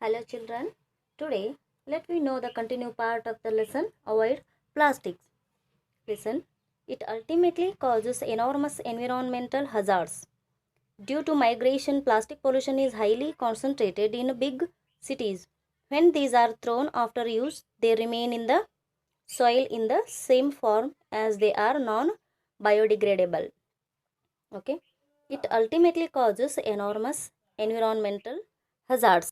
Hello children. Today let me know the continue part of the lesson avoid plastics. Listen, it ultimately causes enormous environmental hazards. Due to migration, plastic pollution is highly concentrated in big cities. When these are thrown after use, they remain in the soil in the same form as they are non-biodegradable. Okay, it ultimately causes enormous environmental hazards.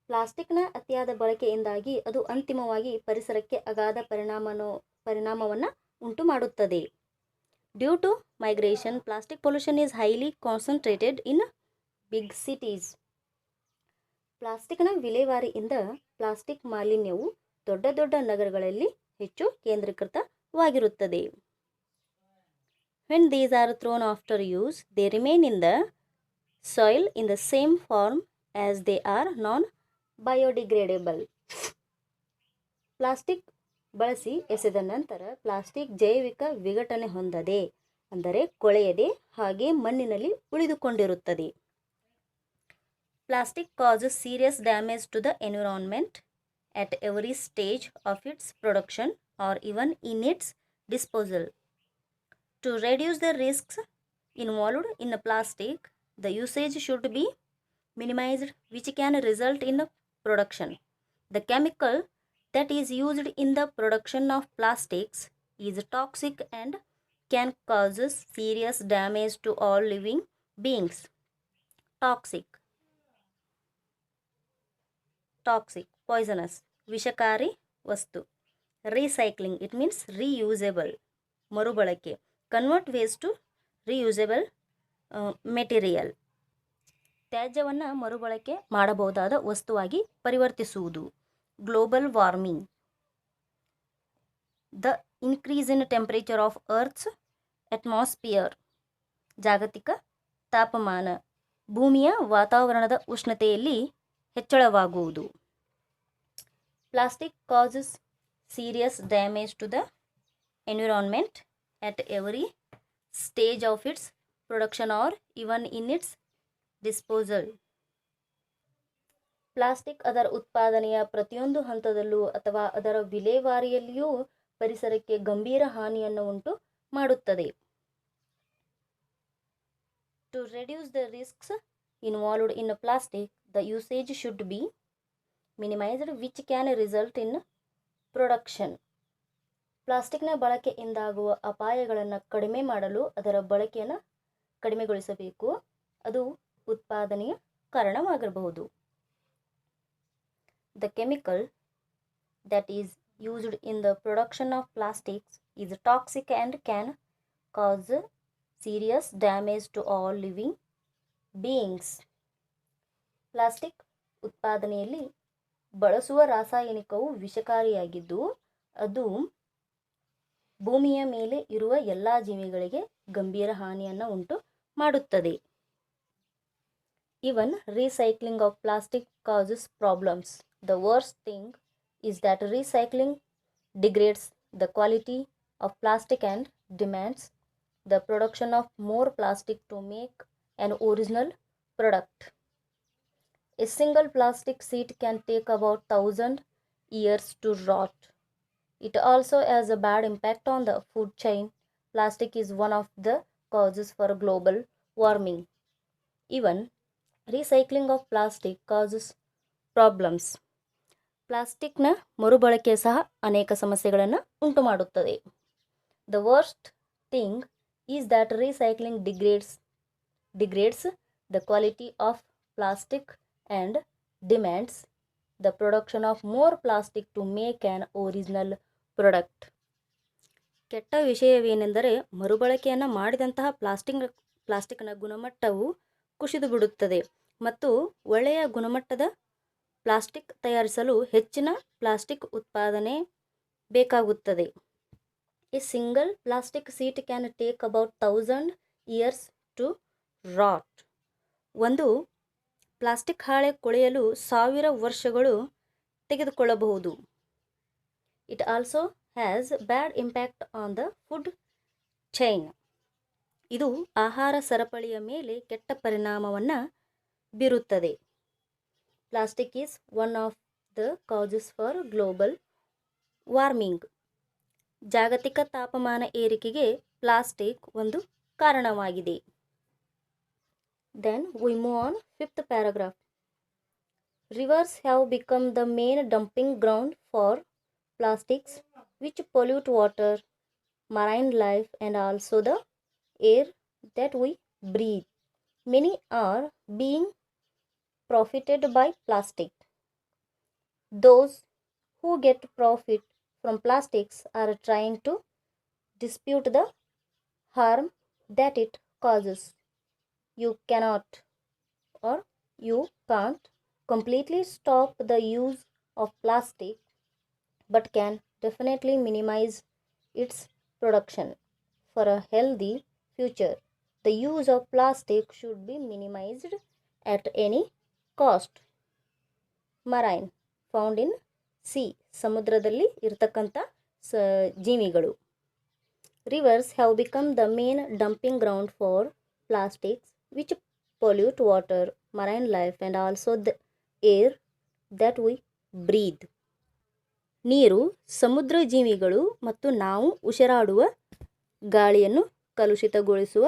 ಪ್ಲಾಸ್ಟಿಕ್ನ ಅತಿಯಾದ ಬಳಕೆಯಿಂದಾಗಿ ಅದು ಅಂತಿಮವಾಗಿ ಪರಿಸರಕ್ಕೆ ಅಗಾಧ ಪರಿಣಾಮವನ್ನು ಉಂಟು ಮಾಡುತ್ತದೆ. Due to migration, plastic pollution is highly concentrated in big cities. ಪ್ಲಾಸ್ಟಿಕ್ನ ವಿಲೇವಾರಿಯಿಂದ ಪ್ಲಾಸ್ಟಿಕ್ ಮಾಲಿನ್ಯವು ದೊಡ್ಡ ದೊಡ್ಡ ನಗರಗಳಲ್ಲಿ ಹೆಚ್ಚು ಕೇಂದ್ರೀಕೃತವಾಗಿರುತ್ತದೆ. When these are thrown after use, they remain in the soil in the same form as they are non biodegradable. Plastic ಬಳಸಿ ಎಸೆದ ನಂತರ ಪ್ಲಾಸ್ಟಿಕ್ ಜೈವಿಕ ವಿಘಟನೆ ಹೊಂದದೆ, ಅಂದರೆ ಕೊಳೆಯದೆ ಹಾಗೆ ಮಣ್ಣಿನಲ್ಲಿ ಉಳಿದುಕೊಂಡಿರುತ್ತದೆ. Plastic causes serious damage to the environment at every stage of its production or even in its disposal. To reduce the risks involved in plastic, the usage should be minimized, which can result in production. The chemical that is used in the production of plastics is toxic and can cause serious damage to all living beings. Toxic, poisonous, ವಿಷಕಾರಿ ವಸ್ತು. Recycling, it means reusable, ಮರುಬಳಕೆ. Convert waste to reusable material, ತ್ಯಾಜ್ಯವನ್ನು ಮರುಬಳಕೆ ಮಾಡಬಹುದಾದ ವಸ್ತುವಾಗಿ ಪರಿವರ್ತಿಸುವುದು. Global warming, the increase in temperature of earth's atmosphere, ಜಾಗತಿಕ ತಾಪಮಾನ, ಭೂಮಿಯ ವಾತಾವರಣದ ಉಷ್ಣತೆಯಲ್ಲಿ ಹೆಚ್ಚಳವಾಗುವುದು. Plastic causes serious damage to the environment at every stage of its production or even in its disposal. Plastic ಅದರ ಉತ್ಪಾದನೆಯ ಪ್ರತಿಯೊಂದು ಹಂತದಲ್ಲೂ ಅಥವಾ ಅದರ ವಿಲೇವಾರಿಯಲ್ಲಿಯೂ ಪರಿಸರಕ್ಕೆ ಗಂಭೀರ ಹಾನಿಯನ್ನು ಉಂಟು ಮಾಡುತ್ತದೆ. To reduce the risks involved in plastic, the usage should be minimized, which can result in production. ಪ್ಲಾಸ್ಟಿಕ್ನ ಬಳಕೆಯಿಂದಾಗುವ ಅಪಾಯಗಳನ್ನು ಕಡಿಮೆ ಮಾಡಲು ಅದರ ಬಳಕೆಯನ್ನು ಕಡಿಮೆಗೊಳಿಸಬೇಕು, ಅದು ಉತ್ಪಾದನೆಯ ಕಾರಣವಾಗಿರಬಹುದು. The chemical that is used in the production of plastics is toxic and can cause serious damage to all living beings. Plastic ಉತ್ಪಾದನೆಯಲ್ಲಿ ಬಳಸುವ ರಾಸಾಯನಿಕವು ವಿಷಕಾರಿಯಾಗಿದ್ದು ಅದು ಭೂಮಿಯ ಮೇಲೆ ಇರುವ ಎಲ್ಲ ಜೀವಿಗಳಿಗೆ ಗಂಭೀರ ಹಾನಿಯನ್ನು ಉಂಟು ಮಾಡುತ್ತದೆ. Even recycling of plastic causes problems. The worst thing is that recycling degrades the quality of plastic and demands the production of more plastic to make an original product. A single plastic sheet can take about 1,000 years to rot. It also has a bad impact on the food chain. Plastic is one of the causes for global warming. Even recycling of plastic causes problems. ಪ್ಲಾಸ್ಟಿಕ್ನ ಮರುಬಳಕೆ ಸಹ ಅನೇಕ ಸಮಸ್ಯೆಗಳನ್ನು ಉಂಟು ಮಾಡುತ್ತದೆ. The worst thing is that recycling degrades the quality of plastic and demands the production of more plastic to make an original product. ಕೆಟ್ಟ ವಿಷಯವೇನೆಂದರೆ ಮರುಬಳಕೆಯನ್ನು ಮಾಡಿದಂತಹ ಪ್ಲಾಸ್ಟಿಕ್ನ ಗುಣಮಟ್ಟವು ಕುಸಿದು ಬಿಡುತ್ತದೆ ಮತ್ತು ಒಳ್ಳೆಯ ಗುಣಮಟ್ಟದ ಪ್ಲಾಸ್ಟಿಕ್ ತಯಾರಿಸಲು ಹೆಚ್ಚಿನ ಪ್ಲಾಸ್ಟಿಕ್ ಉತ್ಪಾದನೆ ಬೇಕಾಗುತ್ತದೆ. A single plastic sheet can take about 1,000 years to rot. ಒಂದು ಪ್ಲಾಸ್ಟಿಕ್ ಹಾಳೆ ಕೊಳೆಯಲು 1,000 ವರ್ಷಗಳು ತೆಗೆದುಕೊಳ್ಳಬಹುದು. It also has bad impact on the food chain. ಇದು ಆಹಾರ ಸರಪಳಿಯ ಮೇಲೆ ಕೆಟ್ಟ ಪರಿಣಾಮವನ್ನು ಬೀರುತ್ತದೆ. Plastic is one of the causes for global warming. ಜಾಗತಿಕ ತಾಪಮಾನ ಏರಿಕೆಗೆ ಪ್ಲಾಸ್ಟಿಕ್ ಒಂದು ಕಾರಣವಾಗಿದೆ. Then we move on 5th paragraph. Rivers have become the main dumping ground for plastics which pollute water, marine life and also the air that we breathe. Many are being profited by plastic. Those who get profit from plastics are trying to dispute the harm that it causes. You cannot or you can't completely stop the use of plastic but can definitely minimize its production. For a healthy future, the use of plastic should be minimized at any cost. Marine found in sea, ಸಮುದ್ರದಲ್ಲಿ ಇರತಕ್ಕಂಥ ಜೀವಿಗಳು. Rivers have become the main dumping ground for plastics which pollute water, marine life and also the air that we breathe. ನೀರು, ಸಮುದ್ರ ಜೀವಿಗಳು ಮತ್ತು ನಾವು ಉಸಿರಾಡುವ ಗಾಳಿಯನ್ನು ಕಲುಷಿತಗೊಳಿಸುವ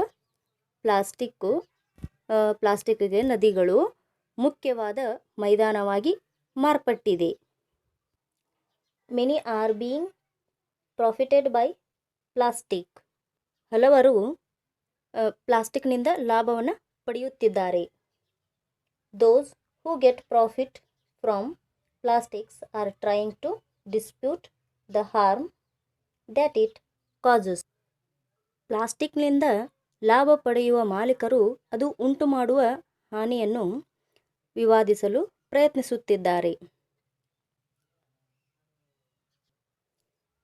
ಪ್ಲಾಸ್ಟಿಕ್ಗೆ ನದಿಗಳು ಮುಖ್ಯವಾದ ಮೈದಾನವಾಗಿ ಮಾರ್ಪಟ್ಟಿದೆ. Many are being profited by plastic. ಹಲವರು ಪ್ಲಾಸ್ಟಿಕ್ನಿಂದ ಲಾಭವನ್ನು ಪಡೆಯುತ್ತಿದ್ದಾರೆ. Those who get profit from plastics are trying to dispute the harm that it causes. ಪ್ಲಾಸ್ಟಿಕ್ನಿಂದ ಲಾಭ ಪಡೆಯುವ ಮಾಲೀಕರು ಅದು ಉಂಟು ಮಾಡುವ ಹಾನಿಯನ್ನು ವಿವಾದಿಸಲು ಪ್ರಯತ್ನಿಸುತ್ತಿದ್ದಾರೆ.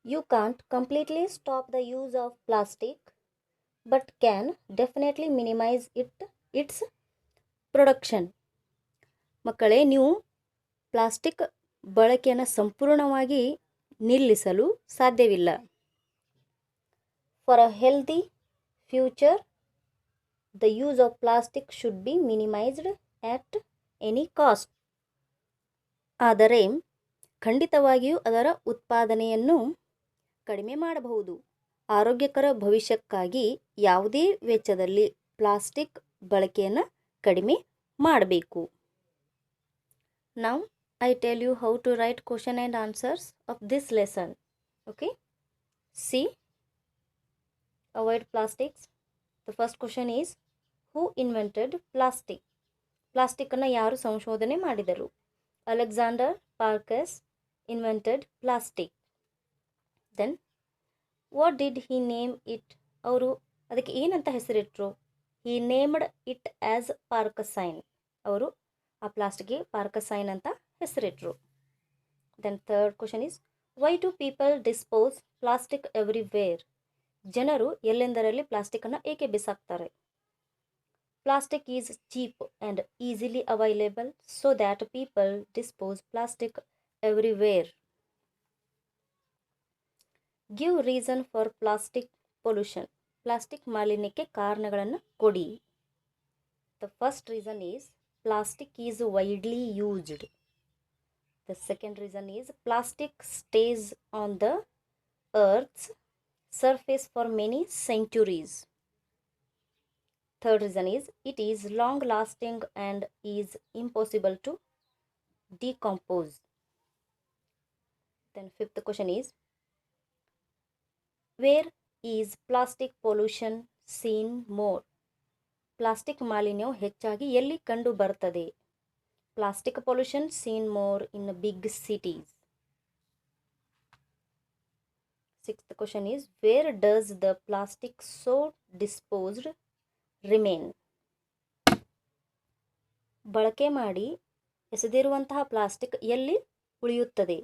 You can't completely stop the use of plastic but can definitely minimize its production. ಮಕ್ಕಳೇ, ನೀವು ಪ್ಲಾಸ್ಟಿಕ್ ಬಳಕೆಯನ್ನು ಸಂಪೂರ್ಣವಾಗಿ ನಿಲ್ಲಿಸಲು ಸಾಧ್ಯವಿಲ್ಲ. For a healthy future, the use of plastic should be minimized at any cost. ಆದರೆ ಖಂಡಿತವಾಗಿಯೂ ಅದರ ಉತ್ಪಾದನೆಯನ್ನು ಕಡಿಮೆ ಮಾಡಬಹುದು. ಆರೋಗ್ಯಕರ ಭವಿಷ್ಯಕ್ಕಾಗಿ ಯಾವುದೇ ವೆಚ್ಚದಲ್ಲಿ ಪ್ಲಾಸ್ಟಿಕ್ ಬಳಕೆಯನ್ನು ಕಡಿಮೆ ಮಾಡಬೇಕು. Now I tell you how to write question and answers of this lesson. Okay? See, avoid plastics. The first question is, who invented plastic? Plastic ಅನ್ನು ಯಾರು ಸಂಶೋಧನೆ ಮಾಡಿದರು? Alexander Parkes invented plastic. Then what did he name it? ಅವರು ಅದಕ್ಕೆ ಏನಂತ ಹೆಸರಿಟ್ಟರು? he named it as ಪಾರ್ಕಸೈನ್. ಅವರು ಆ ಪ್ಲಾಸ್ಟಿಕ್ಗೆ ಪಾರ್ಕಸೈನ್ ಅಂತ ಹೆಸರಿಟ್ಟರು. Then third question is, why do people dispose plastic everywhere? ಜನರು ಎಲ್ಲೆಂದರಲ್ಲಿ ಪ್ಲಾಸ್ಟಿಕ್ಕನ್ನು ಏಕೆ ಬಿಸಾಕ್ತಾರೆ? Plastic is cheap and easily available so that people dispose plastic everywhere. Give reason for plastic pollution. Plastic ಮಾಲಿನ್ಯಕ್ಕೆ ಕಾರಣಗಳನ್ನು ಕೊಡಿ. The first reason is plastic is widely used. The second reason is plastic stays on the earth's surface for many centuries. Third reason is it is long lasting and is impossible to decompose. Then fifth question is, where is plastic pollution seen more? Plastic ಮಾಲಿನ್ಯವು ಹೆಚ್ಚಾಗಿ ಎಲ್ಲಿ ಕಂಡು ಬರ್ತದೆ? Plastic pollution seen more in big cities. Sixth question is, where does the plastic so disposed remain? ಬಳಕೆ ಮಾಡಿ ಎಸೆದಿರುವಂತಹ plastic ಎಲ್ಲಿ ಉಳಿಯುತ್ತದೆ?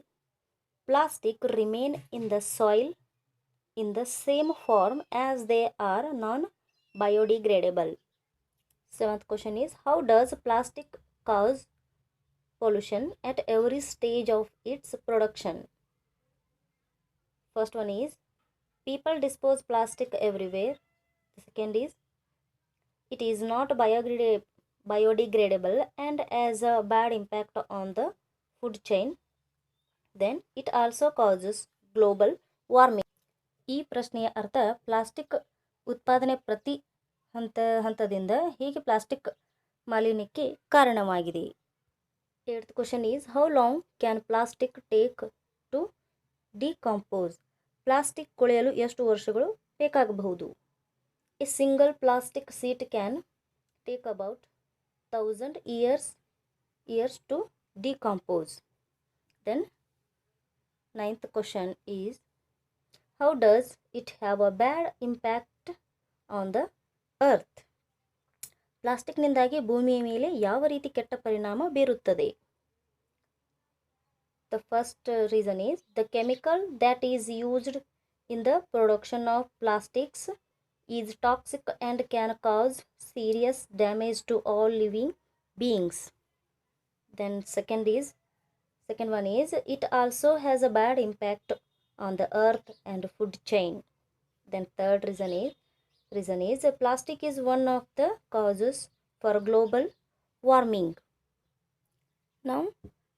Plastic remain in the soil in the same form as they are non-biodegradable. Seventh question is, how does plastic cause pollution at every stage of its production? First one is, people dispose plastic everywhere. The second is, it is not biodegradable and as a bad impact on the food chain. Then it also causes global warming. ಈ ಪ್ರಶ್ನೆಯ ಅರ್ಥ plastic ಉತ್ಪಾದನೆ ಪ್ರತಿ ಹಂತದಿಂದ ಹೇಗೆ plastic ಮಾಲಿನ್ಯಕ್ಕೆ ಕಾರಣವಾಗಿದೆ. 8th question is how long can plastic take to decompose? Plastic ಕೊಳೆಯಲು ಎಷ್ಟು ವರ್ಷಗಳು ಬೇಕಾಗಬಹುದು? A single plastic sheet can take about 1000 years to decompose. Then 9th question is how does it have a bad impact on the earth? ಪ್ಲಾಸ್ಟಿಕ್ನಿಂದಾಗಿ ಭೂಮಿಯ ಮೇಲೆ ಯಾವ ರೀತಿ ಕೆಟ್ಟ ಪರಿಣಾಮ ಬೀರುತ್ತದೆ? The first reason is the chemical that is used in the production of plastics is toxic and can cause serious damage to all living beings. Then second one is it also has a bad impact on the earth and food chain. Then third reason is plastic is one of the causes for global warming. Now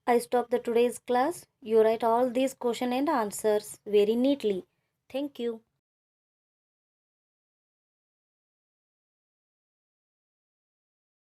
I stop the today's class. You write all these questions and answers very neatly. Thank you.